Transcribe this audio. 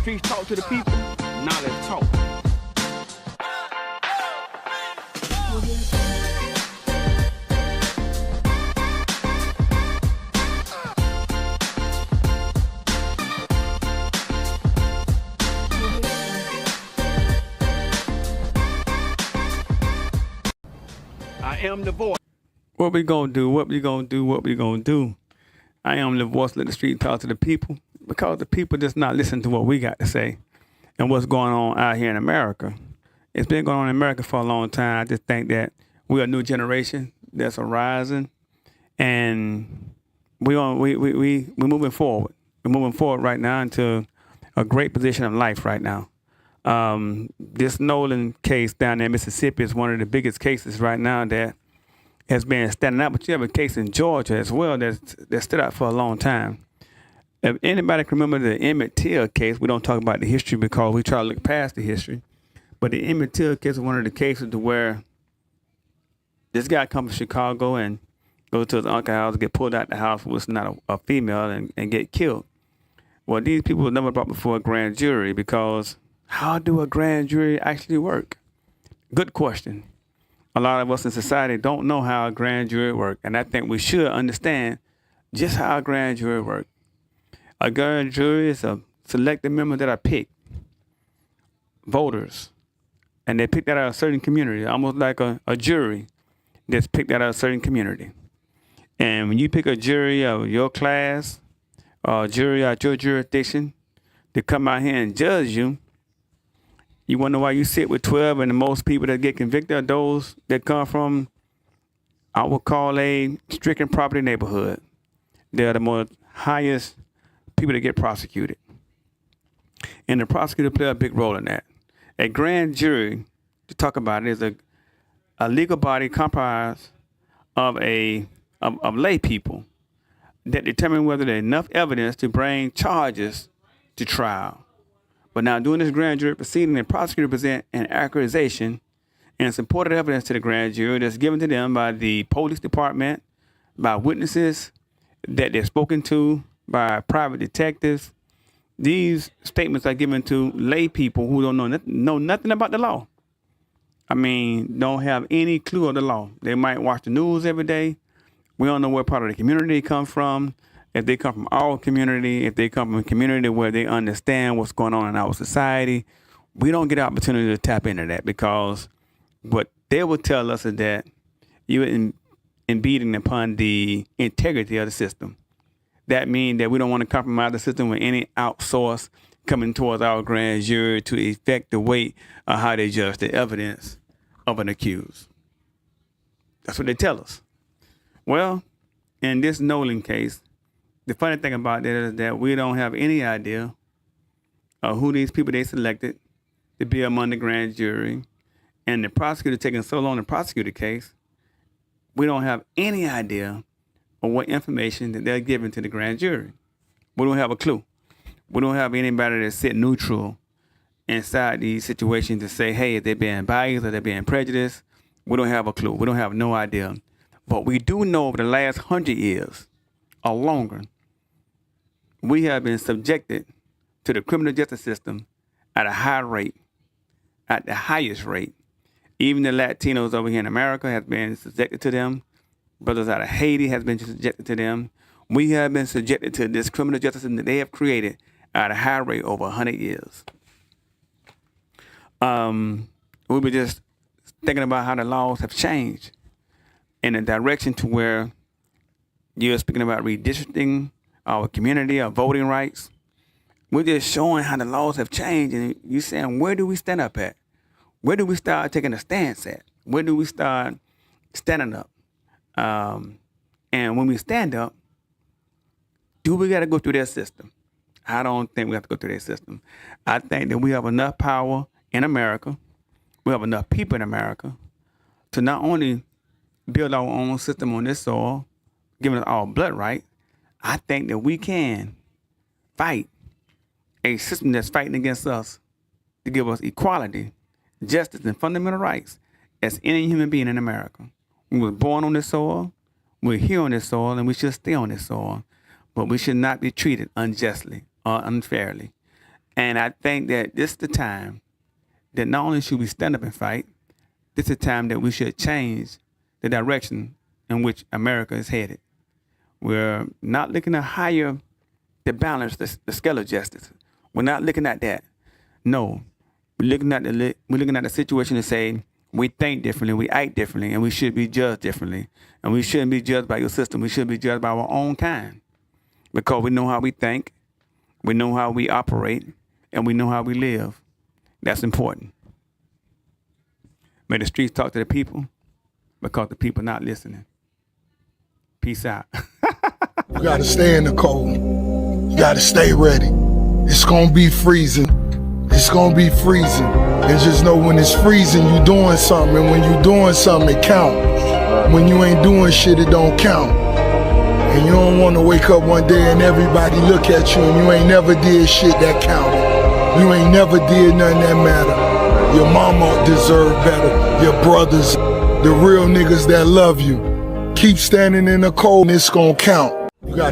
streets talk to the people. Knowledge talk. I am the voice. What we gonna do? What we gonna do? What we gonna do? I am the voice. Let the street talk to the people, because the people just not listen to what we got to say and what's going on out here in America. It's been going on in America for a long time. I just think that we're a new generation that's arising, and we're moving forward. We're moving forward right now into a great position of life right now. This Nolan case down there in Mississippi is one of the biggest cases right now that has been standing out, but you have a case in Georgia as well that stood out for a long time. If anybody can remember the Emmett Till case, we don't talk about the history because we try to look past the history, but the Emmett Till case is one of the cases to where this guy comes from Chicago and goes to his uncle's house, get pulled out the house, was not a female, and get killed. Well, these people were never brought before a grand jury because how do a grand jury actually work? Good question. A lot of us in society don't know how a grand jury works, and I think we should understand just how a grand jury works. A grand jury is a selected member that are picked, voters, and they pick that out of a certain community, almost like a jury that's picked out of a certain community. And when you pick a jury of your class or a jury out your jurisdiction to come out here and judge you, you wonder why you sit with 12 and the most people that get convicted are those that come from, I would call, a stricken poverty neighborhood. They're the most highest people that get prosecuted. And the prosecutor play a big role in that. A grand jury, to talk about it, is a legal body comprised of lay people that determine whether there's enough evidence to bring charges to trial. But now during this grand jury proceeding, the prosecutor present an accusation and supported evidence to the grand jury that's given to them by the police department, by witnesses that they're spoken to, by private detectives. These statements are given to lay people who don't know nothing about the law. I mean, don't have any clue of the law. They might watch the news every day. We don't know what part of the community they come from. If they come from our community, if they come from a community where they understand what's going on in our society, we don't get the opportunity to tap into that, because what they will tell us is that you're impeding upon the integrity of the system. That means that we don't want to compromise the system with any outsource coming towards our grand jury to affect the weight of how they judge the evidence of an accused. That's what they tell us. Well, in this Nolan case, the funny thing about that is that we don't have any idea of who these people they selected to be among the grand jury. And the prosecutor taking so long to prosecute the case, we don't have any idea of what information that they're giving to the grand jury. We don't have a clue. We don't have anybody that sit neutral inside these situations to say, hey, if they're being biased or they're being prejudiced. We don't have a clue. We don't have no idea. But we do know over the last 100 years or longer, we have been subjected to the criminal justice system at a high rate, at the highest rate. Even the Latinos over here in America have been subjected to them. Brothers out of Haiti has been subjected to them. We have been subjected to this criminal justice system that they have created at a high rate over 100 years. We were just thinking about how the laws have changed in a direction to where you're speaking about redistricting our community, our voting rights. We're just showing how the laws have changed, and you're saying, where do we stand up at? Where do we start taking a stance at? Where do we start standing up? And when we stand up, do we got to go through their system? I don't think we have to go through their system. I think that we have enough power in America. We have enough people in America to not only build our own system on this soil, giving us our blood right. I think that we can fight a system that's fighting against us to give us equality, justice, and fundamental rights as any human being in America. We were born on this soil, we're here on this soil, and we should stay on this soil. But we should not be treated unjustly or unfairly. And I think that this is the time that not only should we stand up and fight, this is the time that we should change the direction in which America is headed. We're not looking to higher the balance, the scale of justice. We're not looking at that. No, we're looking at the situation to say we think differently, we act differently, and we should be judged differently. And we shouldn't be judged by your system. We should be judged by our own kind, because we know how we think, we know how we operate, and we know how we live. That's important. May the streets talk to the people, because the people not listening. Peace out. You gotta stay in the cold. You gotta stay ready. It's gonna be freezing. It's gonna be freezing. And just know when it's freezing, you doing something. And when you doing something, it count. When you ain't doing shit, it don't count. And you don't wanna wake up one day and everybody look at you and you ain't never did shit that counted. You ain't never did nothing that matter. Your mama deserve better. Your brothers, the real niggas that love you. Keep standing in the cold and it's gonna count.